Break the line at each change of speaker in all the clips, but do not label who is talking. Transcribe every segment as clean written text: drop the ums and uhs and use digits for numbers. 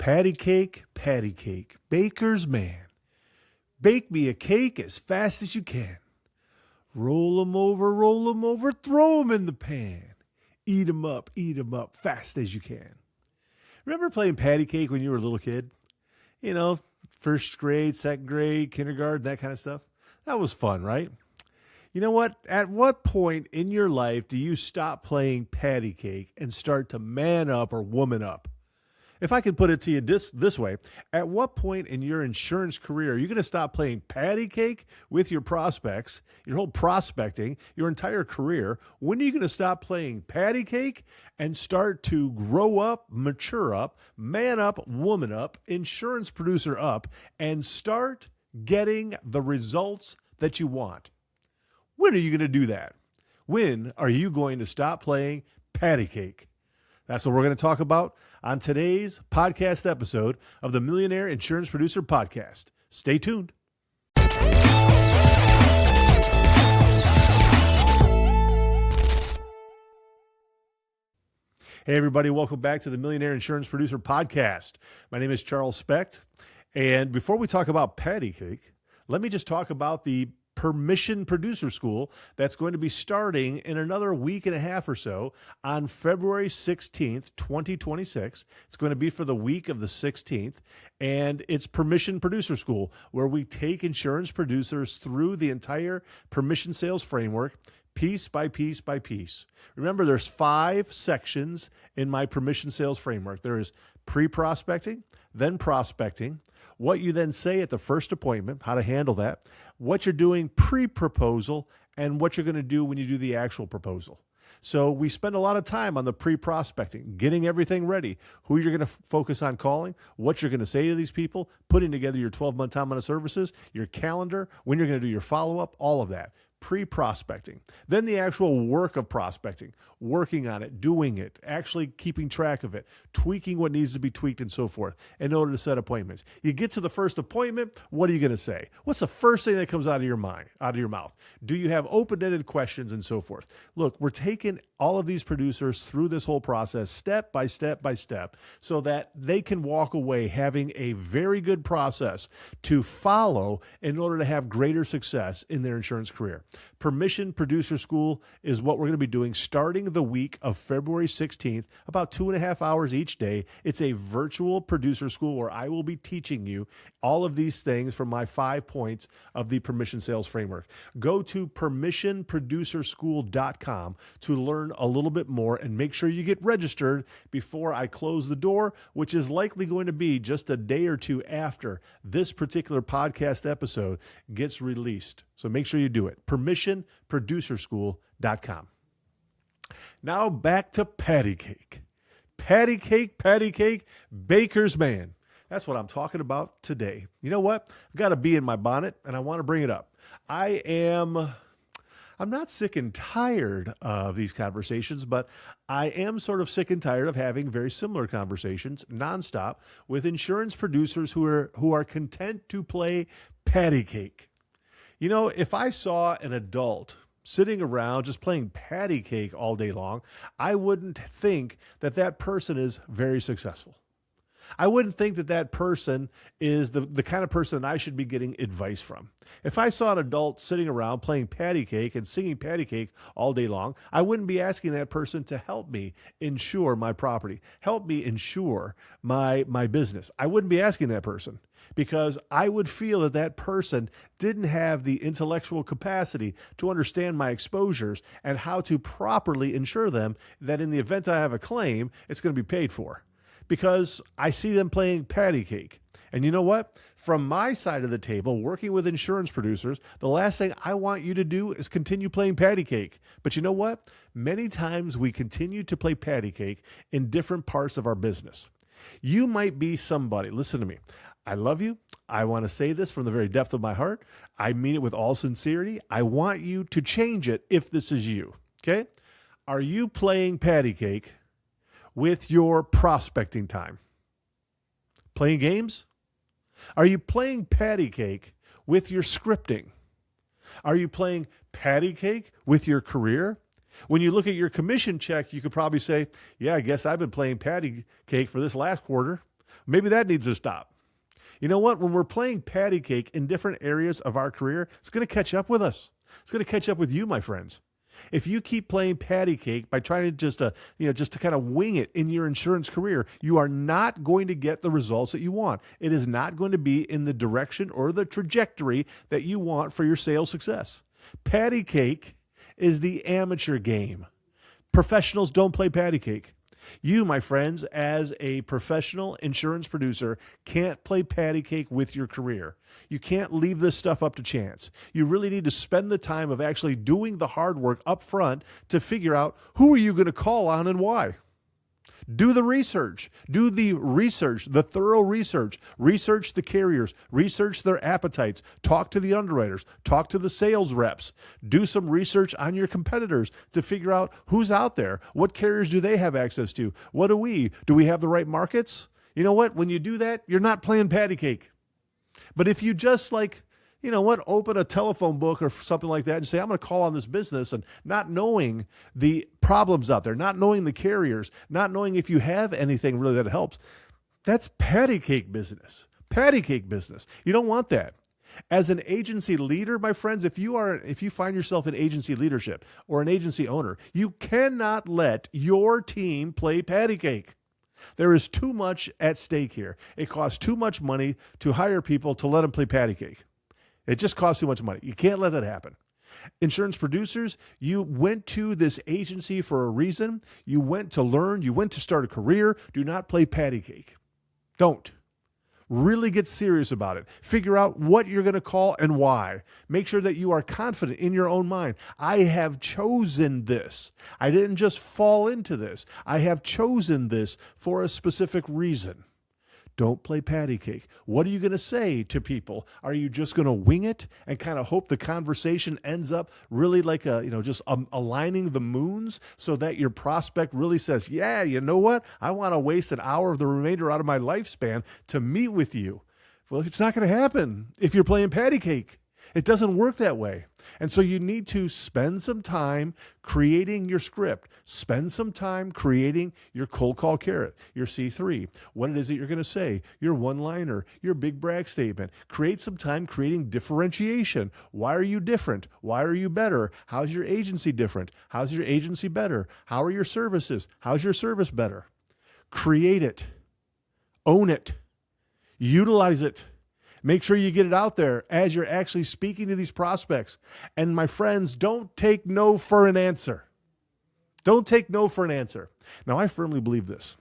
patty cake, baker's man. Bake me a cake as fast as you can. Roll 'em over, throw 'em in the pan. Eat 'em up, fast as you can. Remember playing patty cake when you were a little kid? You know, first grade, second grade, kindergarten, that kind of stuff. That was fun, right? You know what? At what point in your life do you stop playing patty cake and start to man up or woman up? If I can put it to you this way, at what point in your insurance career are you going to stop playing patty cake with your prospects, your whole prospecting, your entire career? When are you going to stop playing patty cake and start to grow up, mature up, man up, woman up, insurance producer up, and start getting the results that you want? When are you going to do that? When are you going to stop playing patty cake? That's what we're going to talk about on today's podcast episode of the Millionaire Insurance Producer Podcast. Stay tuned. Hey, everybody. Welcome back to the Millionaire Insurance Producer Podcast. My name is Charles Specht. And before we talk about patty cake, let me just talk about the Permission Producer School that's going to be starting in another week and a half or so on February 16th, 2026. It's going to be for the week of the 16th, and it's Permission Producer School, where we take insurance producers through the entire permission sales framework, piece by piece by piece. Remember, there's 5 sections in my permission sales framework. There is pre-prospecting, then prospecting, what you then say at the first appointment, how to handle that, what you're doing pre-proposal, and what you're going to do when you do the actual proposal. So we spend a lot of time on the pre-prospecting, getting everything ready, who you're going to focus on calling, what you're going to say to these people, putting together your 12-month time on services, your calendar, when you're going to do your follow-up, all of that. Pre-prospecting. Then the actual work of prospecting, working on it, doing it, actually keeping track of it, tweaking what needs to be tweaked and so forth in order to set appointments. You get to the first appointment, what are you going to say? What's the first thing that comes out of your mind, out of your mouth? Do you have open-ended questions and so forth? Look, we're taking all of these producers through this whole process step by step by step so that they can walk away having a very good process to follow in order to have greater success in their insurance career. Permission Producer School is what we're going to be doing starting the week of February 16th, about 2.5 hours each day. It's a virtual producer school where I will be teaching you all of these things from my 5 points of the permission sales framework. Go to permissionproducerschool.com to learn a little bit more and make sure you get registered before I close the door, which is likely going to be just a day or two after this particular podcast episode gets released. So make sure you do it. Permissionproducerschool.com. Now back to patty cake. Patty cake, baker's man. That's what I'm talking about today. You know what? I've got a bee in my bonnet, and I want to bring it up. I'm not sick and tired of these conversations, but I am sort of sick and tired of having very similar conversations nonstop with insurance producers who are content to play patty cake. You know, if I saw an adult sitting around just playing patty cake all day long, I wouldn't think that that person is very successful. I wouldn't think that that person is the kind of person I should be getting advice from. If I saw an adult sitting around playing patty cake and singing patty cake all day long, I wouldn't be asking that person to help me insure my property, help me insure my business. I wouldn't be asking that person because I would feel that that person didn't have the intellectual capacity to understand my exposures and how to properly insure them, that in the event I have a claim, it's going to be paid for. Because I see them playing patty cake. And you know what? From my side of the table, working with insurance producers, the last thing I want you to do is continue playing patty cake. But you know what? Many times we continue to play patty cake in different parts of our business. You might be somebody, listen to me. I love you. I want to say this from the very depth of my heart. I mean it with all sincerity. I want you to change it if this is you. Okay? Are you playing patty cake with your prospecting time? Playing games? Are you playing patty cake with your scripting? Are you playing patty cake with your career? When you look at your commission check, you could probably say, yeah, I guess I've been playing patty cake for this last quarter. Maybe that needs to stop. You know what? When we're playing patty cake in different areas of our career, it's going to catch up with us. It's going to catch up with you, my friends. If you keep playing patty cake by trying to just to kind of wing it in your insurance career, you are not going to get the results that you want. It is not going to be in the direction or the trajectory that you want for your sales success. Patty cake is the amateur game. Professionals don't play patty cake. You, my friends, as a professional insurance producer, can't play patty cake with your career. You can't leave this stuff up to chance. You really need to spend the time of actually doing the hard work up front to figure out who are you going to call on and why. Do the research. Do the research, the thorough research. Research the carriers. Research their appetites. Talk to the underwriters. Talk to the sales reps. Do some research on your competitors to figure out who's out there. What carriers do they have access to? What do we? Do we have the right markets? You know what? When you do that, you're not playing patty cake. But if you just open a telephone book or something like that and say, I'm going to call on this business, and not knowing the problems out there, not knowing the carriers, not knowing if you have anything really that helps, that's patty cake business. Patty cake business. You don't want that. As an agency leader, my friends, if you find yourself in agency leadership or an agency owner, you cannot let your team play patty cake. There is too much at stake here. It costs too much money to hire people to let them play patty cake. It just costs too much money. You can't let that happen. Insurance producers, you went to this agency for a reason. You went to learn. You went to start a career. Do not play patty cake. Don't. Really get serious about it. Figure out what you're going to call and why. Make sure that you are confident in your own mind. I have chosen this. I didn't just fall into this. I have chosen this for a specific reason. Don't play patty cake. What are you going to say to people? Are you just going to wing it and kind of hope the conversation ends up really like just aligning the moons so that your prospect really says, yeah, you know what? I want to waste an hour of the remainder out of my lifespan to meet with you. Well, it's not going to happen if you're playing patty cake. It doesn't work that way. And so you need to spend some time creating your script. Spend some time creating your cold call carrot, your C3, what it is that you're going to say, your one-liner, your big brag statement. Create some time creating differentiation. Why are you different? Why are you better? How's your agency different? How's your agency better? How are your services? How's your service better? Create it. Own it. Utilize it. Make sure you get it out there as you're actually speaking to these prospects. And my friends, don't take no for an answer. Don't take no for an answer. Now, I firmly believe this.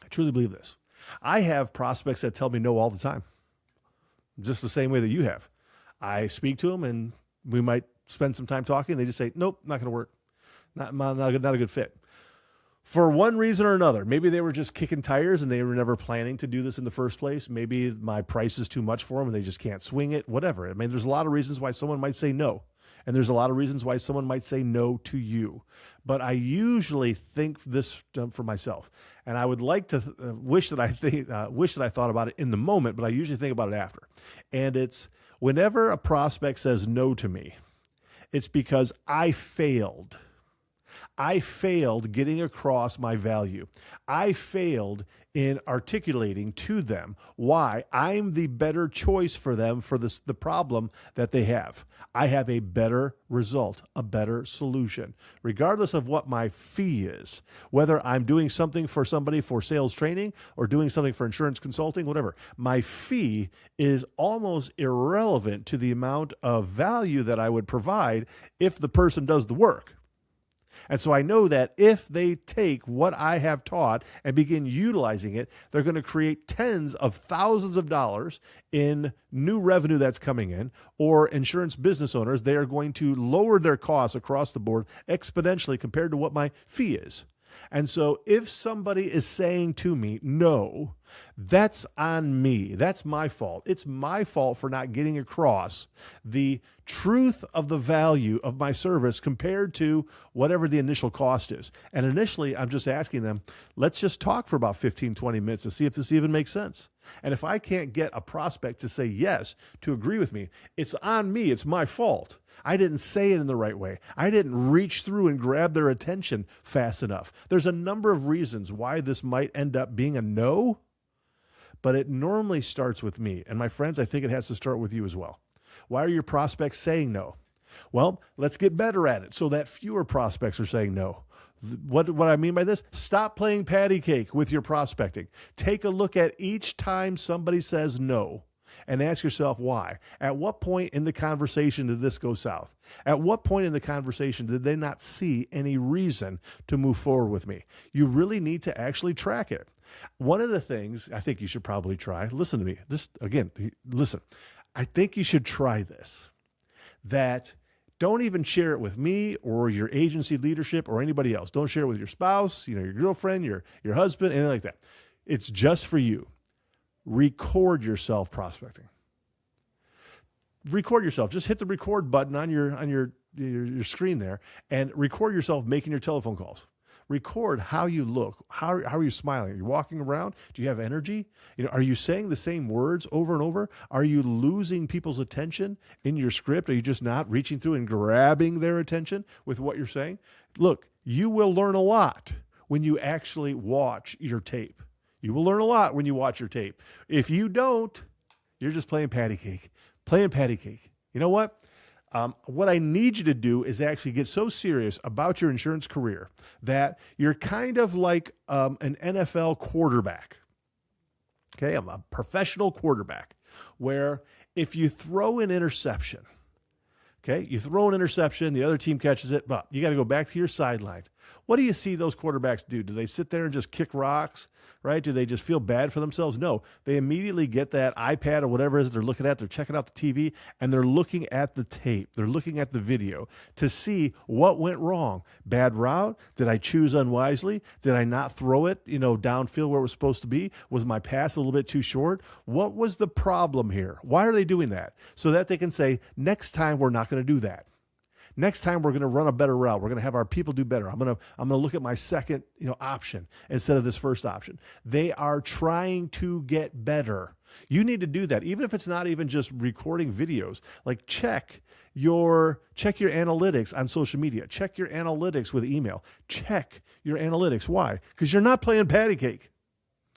I truly believe this. I have prospects that tell me no all the time, just the same way that you have. I speak to them, and we might spend some time talking. They just say, nope, not going to work. Not a good fit. For one reason or another, maybe they were just kicking tires and they were never planning to do this in the first place. Maybe my price is too much for them and they just can't swing it, whatever. I mean, there's a lot of reasons why someone might say no. And there's a lot of reasons why someone might say no to you. But I usually think this for myself. And I would like to wish that I thought about it in the moment, but I usually think about it after. And it's whenever a prospect says no to me, it's because I failed. I failed getting across my value. I failed in articulating to them why I'm the better choice for them for the problem that they have. I have a better result, a better solution, regardless of what my fee is, whether I'm doing something for somebody for sales training or doing something for insurance consulting, whatever. My fee is almost irrelevant to the amount of value that I would provide if the person does the work. And so I know that if they take what I have taught and begin utilizing it, they're going to create tens of thousands of dollars in new revenue that's coming in, or insurance business owners, they are going to lower their costs across the board exponentially compared to what my fee is. And so if somebody is saying to me, no, that's on me. That's my fault. It's my fault for not getting across the truth of the value of my service compared to whatever the initial cost is. And initially, I'm just asking them, let's just talk for about 15, 20 minutes to see if this even makes sense. And if I can't get a prospect to say yes, to agree with me, it's on me. It's my fault. I didn't say it in the right way. I didn't reach through and grab their attention fast enough. There's a number of reasons why this might end up being a no, but it normally starts with me. And my friends, I think it has to start with you as well. Why are your prospects saying no? Well, let's get better at it so that fewer prospects are saying no. What I mean by this, stop playing patty cake with your prospecting. Take a look at each time somebody says no and ask yourself why. At what point in the conversation did this go south? At what point in the conversation did they not see any reason to move forward with me? You really need to actually track it. One of the things I think you should probably try, listen to me, listen, I think you should try this, that don't even share it with me or your agency leadership or anybody else. Don't share it with your spouse, your girlfriend, your husband, anything like that. It's just for you. Record yourself prospecting. Record yourself. Just hit the record button on your screen there and record yourself making your telephone calls. Record how you look. How are you smiling? Are you walking around? Do you have energy? Are you saying the same words over and over? Are you losing people's attention in your script? Are you just not reaching through and grabbing their attention with what you're saying? Look, you will learn a lot when you actually watch your tape. You will learn a lot when you watch your tape. If you don't, you're just playing patty cake. Playing patty cake. You know what? What I need you to do is actually get so serious about your insurance career that you're kind of like an NFL quarterback. Okay, I'm a professional quarterback where if you throw an interception, the other team catches it, but you got to go back to your sideline. What do you see those quarterbacks do? Do they sit there and just kick rocks, right? Do they just feel bad for themselves? No, they immediately get that iPad or whatever it is they're looking at. They're checking out the TV, and they're looking at the tape. They're looking at the video to see what went wrong. Bad route? Did I choose unwisely? Did I not throw it, downfield where it was supposed to be? Was my pass a little bit too short? What was the problem here? Why are they doing that? So that they can say, next time we're not going to do that. Next time we're going to run a better route. We're going to have our people do better. I'm going to look at my second, option instead of this first option. They are trying to get better. You need to do that, even if it's not even just recording videos. Like check your analytics on social media. Check your analytics with email. Check your analytics. Why? Because you're not playing patty cake.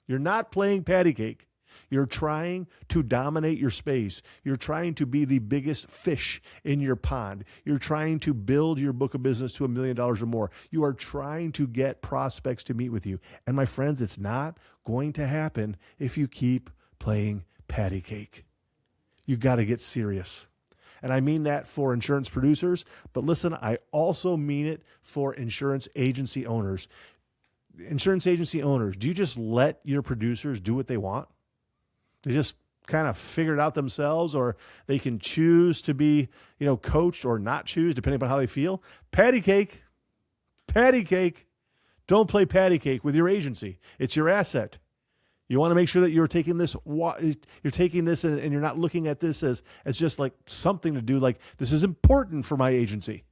You're not playing patty cake. You're trying to dominate your space. You're trying to be the biggest fish in your pond. You're trying to build your book of business to $1 million or more. You are trying to get prospects to meet with you. And my friends, it's not going to happen if you keep playing patty cake. You got to get serious. And I mean that for insurance producers, but listen, I also mean it for insurance agency owners. Insurance agency owners, do you just let your producers do what they want? They just kind of figure it out themselves, or they can choose to be, coached or not choose, depending upon how they feel. Patty cake. Don't play patty cake with your agency. It's your asset. You want to make sure that you're taking this and you're not looking at this as just like something to do, like this is important for my agency.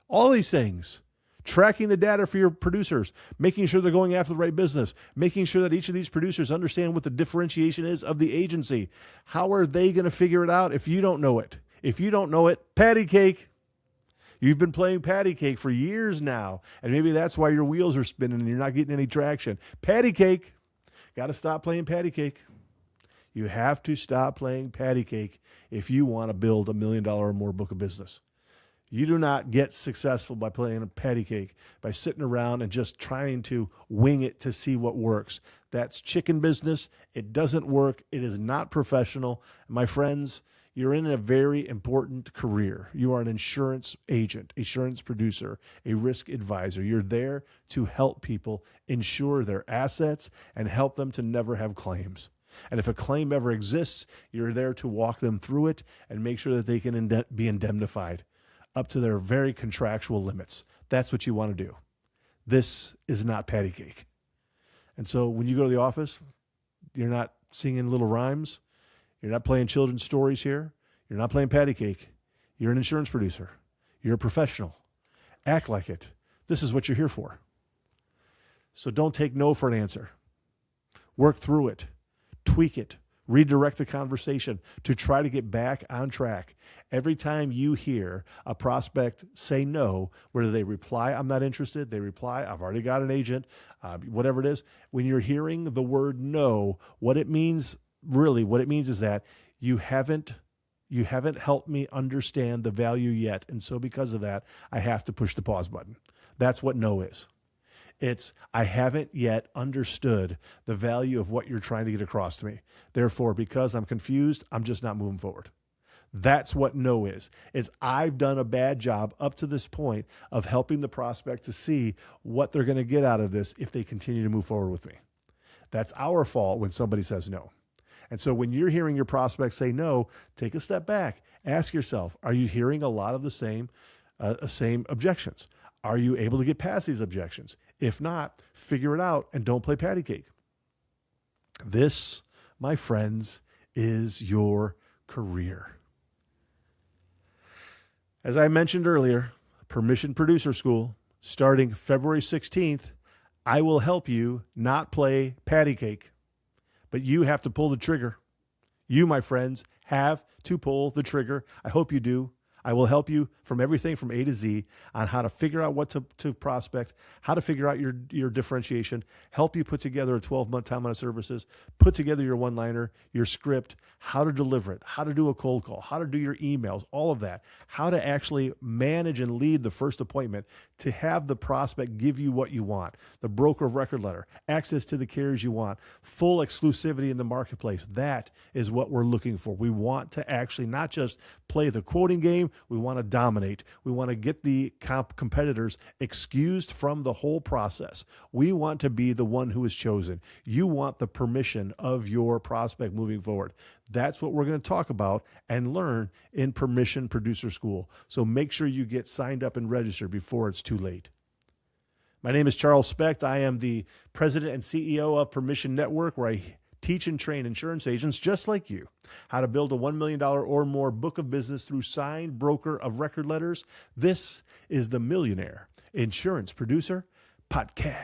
All these things. Tracking the data for your producers, making sure they're going after the right business, making sure that each of these producers understand what the differentiation is of the agency. How are they going to figure it out if you don't know it? If you don't know it, patty cake. You've been playing patty cake for years now, and maybe that's why your wheels are spinning and you're not getting any traction. Patty cake. Got to stop playing patty cake. You have to stop playing patty cake if you want to build $1 million or more book of business. You do not get successful by playing a patty cake, by sitting around and just trying to wing it to see what works. That's chicken business. It doesn't work. It is not professional. My friends, you're in a very important career. You are an insurance agent, insurance producer, a risk advisor. You're there to help people insure their assets and help them to never have claims. And if a claim ever exists, you're there to walk them through it and make sure that they can be indemnified up to their very contractual limits. That's what you want to do. This is not patty cake. And so when you go to the office, you're not singing little rhymes. You're not playing children's stories here. You're not playing patty cake. You're an insurance producer. You're a professional. Act like it. This is what you're here for. So don't take no for an answer. Work through it. Tweak it. Redirect the conversation to try to get back on track. Every time you hear a prospect say no, whether they reply, I'm not interested, they reply, I've already got an agent, whatever it is, when you're hearing the word no, what it means is that you haven't helped me understand the value yet. And so because of that, I have to push the pause button. That's what no is. It's, I haven't yet understood the value of what you're trying to get across to me. Therefore, because I'm confused, I'm just not moving forward. That's what no is. It's, I've done a bad job up to this point of helping the prospect to see what they're going to get out of this if they continue to move forward with me. That's our fault when somebody says no. And so when you're hearing your prospects say no, take a step back. Ask yourself, are you hearing a lot of the same objections? Are you able to get past these objections? If not, figure it out and don't play patty cake. This, my friends, is your career. As I mentioned earlier, Permission Producer School, starting February 16th, I will help you not play patty cake, but you have to pull the trigger. You, my friends, have to pull the trigger. I hope you do. I will help you from everything from A to Z on how to figure out what to prospect, how to figure out your differentiation, help you put together a 12-month timeline of services, put together your one-liner, your script, how to deliver it, how to do a cold call, how to do your emails, all of that, how to actually manage and lead the first appointment to have the prospect give you what you want, the broker of record letter, access to the carriers you want, full exclusivity in the marketplace. That is what we're looking for. We want to actually not just play the quoting game, we want to dominate. We want to get the competitors excused from the whole process. We want to be the one who is chosen. You want the permission of your prospect moving forward. That's what we're going to talk about and learn in Permission Producer School. So make sure you get signed up and registered before it's too late. My name is Charles Specht. I am the president and CEO of Permission Network, where I teach and train insurance agents just like you how to build a $1 million or more book of business through signed broker of record letters. This is the Millionaire Insurance Producer Podcast.